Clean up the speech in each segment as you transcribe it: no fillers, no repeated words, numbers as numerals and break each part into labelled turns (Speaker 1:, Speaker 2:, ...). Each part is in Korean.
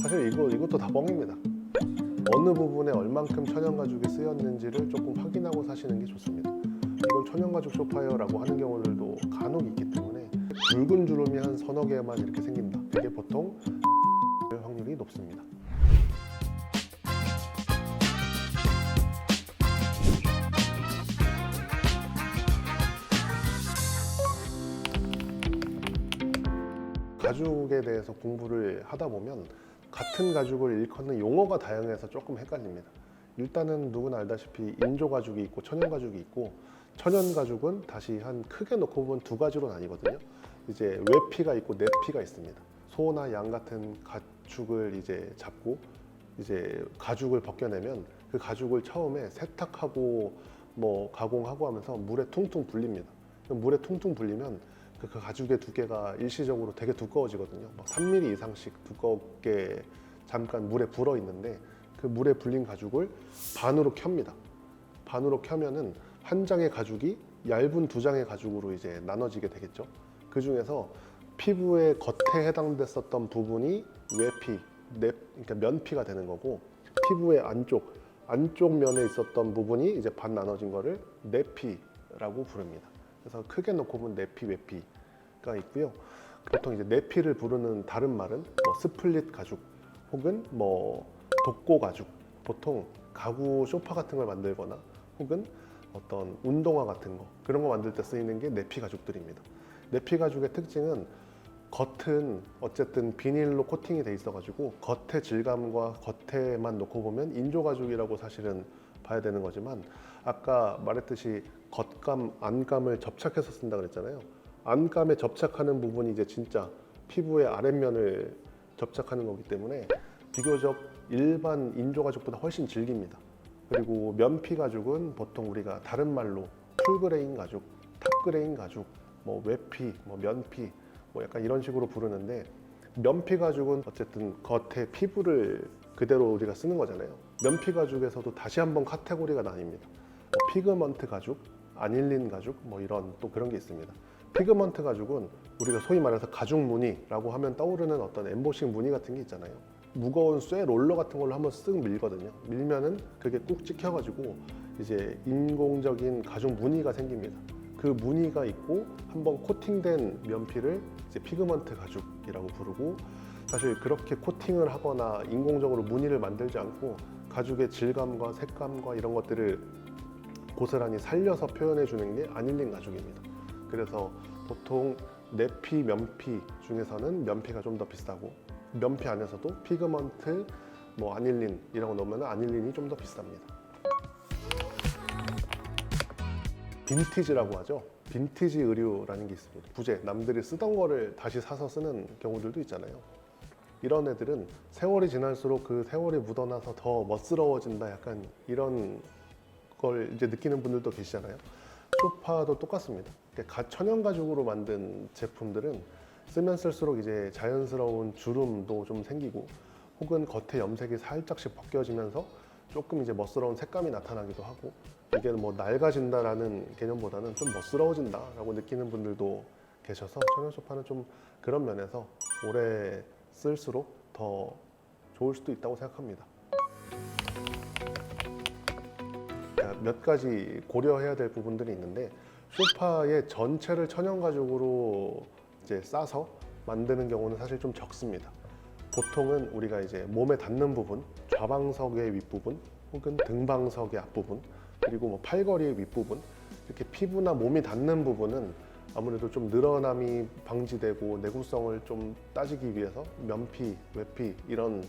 Speaker 1: 사실 이것도 다 뻥입니다. 어느 부분에 얼만큼 천연가죽이 쓰였는지를 조금 확인하고 사시는 게 좋습니다. 이건 천연가죽 소파예요라고 하는 경우들도 간혹 있기 때문에 굵은 주름이 한 서너 개만 이렇게 생긴다. 이게 보통 확률이 높습니다. 가죽에 대해서 공부를 하다 보면 같은 가죽을 일컫는 용어가 다양해서 조금 헷갈립니다. 일단은 누구나 알다시피 인조가죽이 있고 천연가죽이 있고, 천연가죽은 다시 한 크게 놓고 보면 두 가지로 나뉘거든요. 이제 외피가 있고 내피가 있습니다. 소나 양 같은 가축을 이제 잡고 이제 가죽을 벗겨내면 그 가죽을 처음에 세탁하고 뭐 가공하고 하면서 물에 퉁퉁 불립니다. 물에 퉁퉁 불리면 그 가죽의 두께가 일시적으로 되게 두꺼워지거든요. 막 3mm 이상씩 두껍게 잠깐 물에 불어 있는데, 그 물에 불린 가죽을 반으로 켭니다. 반으로 켜면은 한 장의 가죽이 얇은 두 장의 가죽으로 이제 나눠지게 되겠죠. 그 중에서 피부의 겉에 해당됐었던 부분이 외피, 그러니까 면피가 되는 거고, 피부의 안쪽 면에 있었던 부분이 이제 반 나눠진 거를 내피라고 부릅니다. 그래서 크게 놓고 보면 내피, 외피가 있고요. 보통 이제 내피를 부르는 다른 말은 뭐 스플릿 가죽 혹은 뭐 독고 가죽, 보통 가구 소파 같은 걸 만들거나 혹은 어떤 운동화 같은 거, 그런 거 만들 때 쓰이는 게 내피 가죽들입니다. 내피 가죽의 특징은 겉은 어쨌든 비닐로 코팅이 돼 있어가지고 겉의 질감과 겉에만 놓고 보면 인조 가죽이라고 사실은 봐야 되는 거지만, 아까 말했듯이 겉감, 안감을 접착해서 쓴다 그랬잖아요. 안감에 접착하는 부분이 이제 진짜 피부의 아랫면을 접착하는 거기 때문에 비교적 일반 인조 가죽보다 훨씬 질깁니다. 그리고 면피 가죽은 보통 우리가 다른 말로 풀그레인 가죽, 탑그레인 가죽, 뭐 외피, 뭐 면피, 뭐 약간 이런 식으로 부르는데, 면피 가죽은 어쨌든 겉에 피부를 그대로 우리가 쓰는 거잖아요. 면피 가죽에서도 다시 한번 카테고리가 나뉩니다. 피그먼트 가죽, 아닐린 가죽, 뭐 이런 또 그런 게 있습니다. 피그먼트 가죽은 우리가 소위 말해서 가죽 무늬라고 하면 떠오르는 어떤 엠보싱 무늬 같은 게 있잖아요. 무거운 쇠 롤러 같은 걸로 한번 쓱 밀거든요. 밀면은 그게 꾹 찍혀가지고 이제 인공적인 가죽 무늬가 생깁니다. 그 무늬가 있고 한번 코팅된 면피를 이제 피그먼트 가죽이라고 부르고, 사실 그렇게 코팅을 하거나 인공적으로 무늬를 만들지 않고 가죽의 질감과 색감과 이런 것들을 고스란히 살려서 표현해 주는 게 아닐린 가죽입니다. 그래서 보통 내피, 면피 중에서는 면피가 좀 더 비싸고, 면피 안에서도 피그먼트, 뭐 아닐린 이런 거 넣으면 아닐린이 좀 더 비쌉니다. 빈티지라고 하죠. 빈티지 의류라는 게 있습니다. 부재, 남들이 쓰던 거를 다시 사서 쓰는 경우들도 있잖아요. 이런 애들은 세월이 지날수록 그 세월이 묻어나서 더 멋스러워진다, 약간 이런 걸 이제 느끼는 분들도 계시잖아요. 소파도 똑같습니다. 천연 가죽으로 만든 제품들은 쓰면 쓸수록 이제 자연스러운 주름도 좀 생기고, 혹은 겉에 염색이 살짝씩 벗겨지면서 조금 이제 멋스러운 색감이 나타나기도 하고, 이게 뭐 낡아진다라는 개념보다는 좀 멋스러워진다라고 느끼는 분들도 계셔서, 천연 소파는 좀 그런 면에서 오래 쓸수록 더 좋을 수도 있다고 생각합니다. 몇 가지 고려해야 될 부분들이 있는데, 소파의 전체를 천연 가죽으로 이제 싸서 만드는 경우는 사실 좀 적습니다. 보통은 우리가 이제 몸에 닿는 부분, 좌방석의 윗부분 혹은 등방석의 앞부분, 그리고 뭐 팔걸이의 윗부분, 이렇게 피부나 몸이 닿는 부분은 아무래도 좀 늘어남이 방지되고 내구성을 좀 따지기 위해서 면피, 외피 이런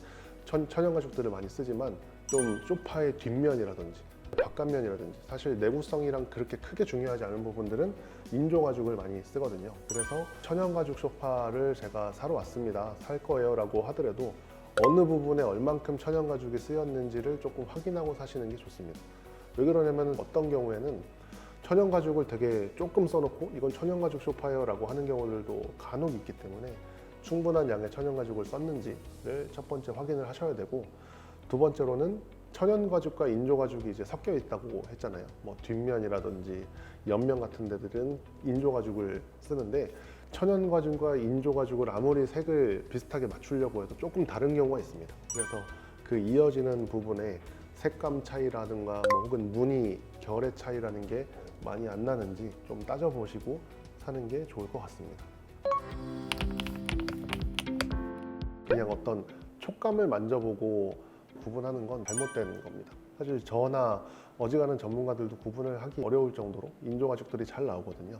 Speaker 1: 천연 가죽들을 많이 쓰지만, 좀 소파의 뒷면이라든지 바깥면이라든지 사실 내구성이랑 그렇게 크게 중요하지 않은 부분들은 인조 가죽을 많이 쓰거든요. 그래서 천연 가죽 소파를 제가 사러 왔습니다, 살 거예요 라고 하더라도 어느 부분에 얼만큼 천연 가죽이 쓰였는지를 조금 확인하고 사시는 게 좋습니다. 왜 그러냐면 어떤 경우에는 천연 가죽을 되게 조금 써놓고 이건 천연 가죽 소파예요 라고 하는 경우들도 간혹 있기 때문에 충분한 양의 천연 가죽을 썼는지를 첫 번째 확인을 하셔야 되고, 두 번째로는 천연 가죽과 인조 가죽이 이제 섞여 있다고 했잖아요. 뭐 뒷면이라든지 옆면 같은 데들은 인조 가죽을 쓰는데, 천연 가죽과 인조 가죽을 아무리 색을 비슷하게 맞추려고 해도 조금 다른 경우가 있습니다. 그래서 그 이어지는 부분에 색감 차이라든가 뭐 혹은 무늬, 결의 차이라는 게 많이 안 나는지 좀 따져보시고 사는 게 좋을 것 같습니다. 그냥 어떤 촉감을 만져보고 구분하는 건 잘못된 겁니다. 사실 저나 어지간한 전문가들도 구분을 하기 어려울 정도로 인조 가죽들이 잘 나오거든요.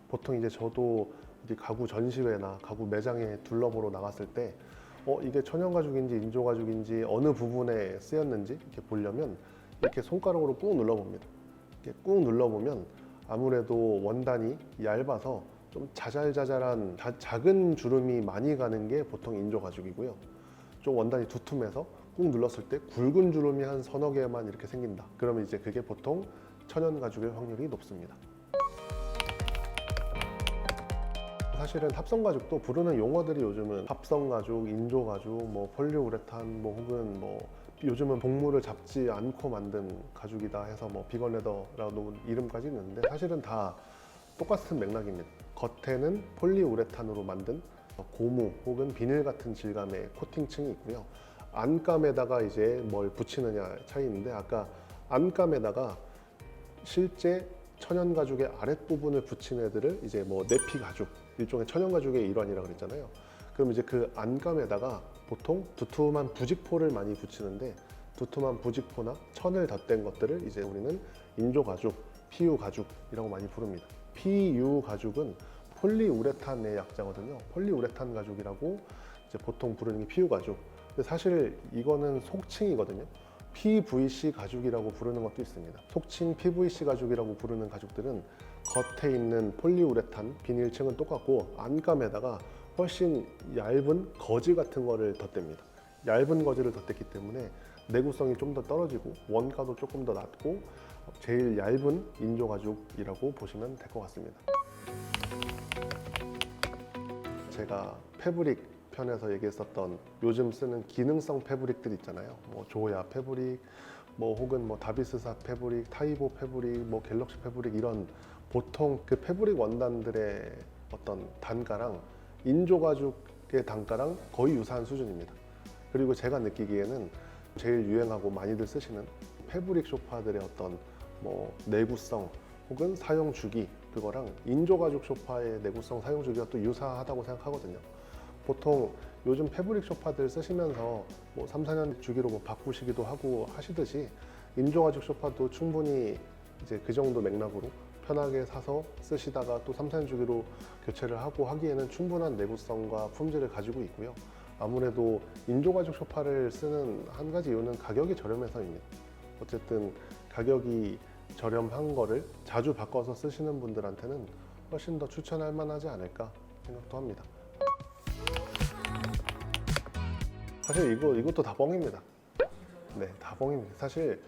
Speaker 1: 보통 이제 저도 어디 가구 전시회나 가구 매장에 둘러보러 나갔을 때 이게 천연 가죽인지 인조 가죽인지 어느 부분에 쓰였는지 이렇게 보려면 이렇게 손가락으로 꾹 눌러봅니다. 이렇게 꾹 눌러보면 아무래도 원단이 얇아서 좀 자잘자잘한 작은 주름이 많이 가는 게 보통 인조 가죽이고요. 좀 원단이 두툼해서 꾹 눌렀을 때 굵은 주름이 한 서너 개만 이렇게 생긴다. 그러면 이제 그게 보통 천연 가죽일 확률이 높습니다. 사실은 합성 가죽도 부르는 용어들이 요즘은 합성 가죽, 인조 가죽, 뭐 폴리우레탄, 뭐 혹은 뭐 요즘은 동물을 잡지 않고 만든 가죽이다 해서 뭐 비건 레더라고 이름까지 있는데 사실은 다 똑같은 맥락입니다. 겉에는 폴리우레탄으로 만든 고무 혹은 비닐 같은 질감의 코팅층이 있고요. 안감에다가 이제 뭘 붙이느냐 차이인데 아까 안감에다가 실제 천연 가죽의 아랫부분을 붙인 애들을 이제 뭐 내피 가죽, 일종의 천연 가죽의 일환이라고 그랬잖아요. 그럼 이제 그 안감에다가 보통 두툼한 부직포를 많이 붙이는데 두툼한 부직포나 천을 덧댄 것들을 이제 우리는 인조 가죽, PU 가죽이라고 많이 부릅니다. PU 가죽은 폴리우레탄의 약자거든요. 폴리우레탄 가죽이라고 이제 보통 부르는 게 PU 가죽. 근데 사실 이거는 속칭이거든요. PVC 가죽이라고 부르는 것도 있습니다. 속칭 PVC 가죽이라고 부르는 가죽들은 겉에 있는 폴리우레탄 비닐층은 똑같고 안감에다가 훨씬 얇은 거즈 같은 거를 덧댑니다. 얇은 거즈를 덧댔기 때문에 내구성이 좀 더 떨어지고 원가도 조금 더 낮고 제일 얇은 인조 가죽이라고 보시면 될 것 같습니다. 제가 패브릭 편에서 얘기했었던 요즘 쓰는 기능성 패브릭들 있잖아요. 뭐 조야 패브릭, 뭐 혹은 뭐 다비스사 패브릭, 타이보 패브릭, 뭐 갤럭시 패브릭 이런 보통 그 패브릭 원단들의 어떤 단가랑 인조 가죽의 단가랑 거의 유사한 수준입니다. 그리고 제가 느끼기에는 제일 유행하고 많이들 쓰시는 패브릭 소파들의 어떤 뭐 내구성 혹은 사용 주기 그거랑 인조 가죽 소파의 내구성 사용 주기가 또 유사하다고 생각하거든요. 보통 요즘 패브릭 소파들 쓰시면서 뭐 3, 4년 주기로 뭐 바꾸시기도 하고 하시듯이 인조 가죽 소파도 충분히 이제 그 정도 맥락으로 편하게 사서 쓰시다가 또 3, 4년 주기로 교체를 하고 하기에는 충분한 내구성과 품질을 가지고 있고요. 아무래도 인조 가죽 소파를 쓰는 한 가지 이유는 가격이 저렴해서입니다. 어쨌든 가격이 저렴한 거를 자주 바꿔서 쓰시는 분들한테는 훨씬 더 추천할 만하지 않을까 생각도 합니다. 사실 이것도 다 뻥입니다. 네, 다 뻥입니다. 사실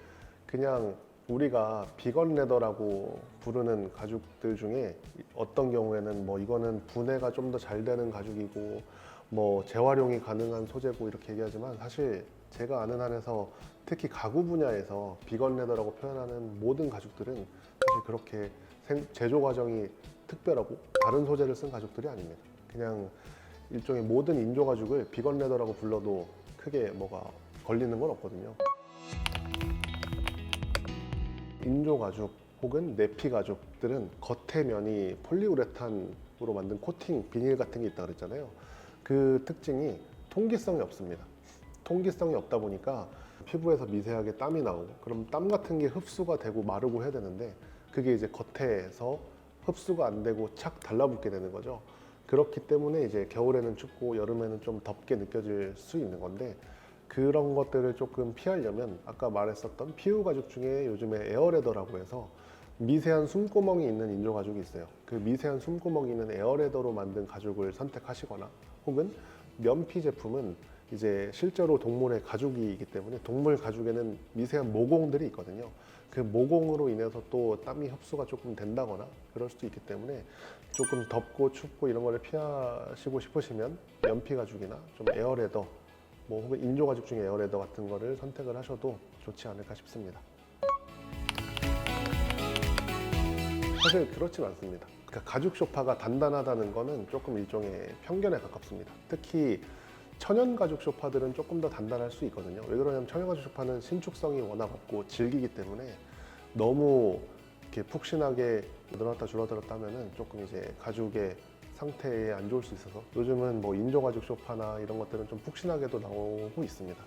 Speaker 1: 그냥 우리가 비건 레더라고 부르는 가죽들 중에 어떤 경우에는 뭐 이거는 분해가 좀 더 잘 되는 가죽이고 뭐 재활용이 가능한 소재고 이렇게 얘기하지만 사실 제가 아는 한에서 특히 가구 분야에서 비건 레더라고 표현하는 모든 가죽들은 사실 그렇게 제조 과정이 특별하고 다른 소재를 쓴 가죽들이 아닙니다. 그냥 일종의 모든 인조 가죽을 비건 레더라고 불러도 크게 뭐가 걸리는 건 없거든요. 인조 가죽 혹은 내피 가죽들은 겉의 면이 폴리우레탄으로 만든 코팅 비닐 같은 게 있다고 그랬잖아요. 그 특징이 통기성이 없습니다. 통기성이 없다 보니까 피부에서 미세하게 땀이 나오고 그럼 땀 같은 게 흡수가 되고 마르고 해야 되는데 그게 이제 겉에서 흡수가 안 되고 착 달라붙게 되는 거죠. 그렇기 때문에 이제 겨울에는 춥고 여름에는 좀 덥게 느껴질 수 있는 건데 그런 것들을 조금 피하려면 아까 말했었던 PU 가죽 중에 요즘에 에어레더라고 해서 미세한 숨구멍이 있는 인조 가죽이 있어요. 그 미세한 숨구멍이 있는 에어레더로 만든 가죽을 선택하시거나 혹은 면피 제품은 이제 실제로 동물의 가죽이기 때문에 동물 가죽에는 미세한 모공들이 있거든요. 그 모공으로 인해서 또 땀이 흡수가 조금 된다거나 그럴 수도 있기 때문에 조금 덥고 춥고 이런 거를 피하시고 싶으시면 면피 가죽이나 좀 에어레더 뭐 혹은 인조 가죽 중에 에어레더 같은 거를 선택을 하셔도 좋지 않을까 싶습니다. 사실 그렇진 않습니다. 그러니까 가죽 소파가 단단하다는 거는 조금 일종의 편견에 가깝습니다. 특히 천연 가죽 소파들은 조금 더 단단할 수 있거든요. 왜 그러냐면 천연 가죽 소파는 신축성이 워낙 없고 질기기 때문에 너무 이렇게 푹신하게 늘어났다 줄어들었다 하면은 조금 이제 가죽의 상태에 안 좋을 수 있어서 요즘은 뭐 인조 가죽 소파나 이런 것들은 좀 푹신하게도 나오고 있습니다.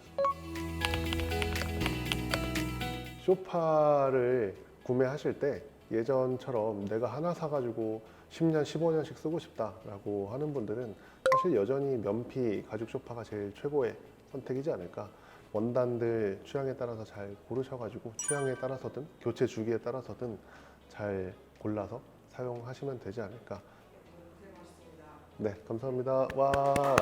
Speaker 1: 소파를 구매하실 때 예전처럼 내가 하나 사가지고 10년, 15년씩 쓰고 싶다라고 하는 분들은 사실 여전히 면피 가죽 소파가 제일 최고의 선택이지 않을까. 원단들 취향에 따라서 잘 고르셔가지고 취향에 따라서든 교체 주기에 따라서든 잘 골라서 사용하시면 되지 않을까. 네, 감사합니다. 와.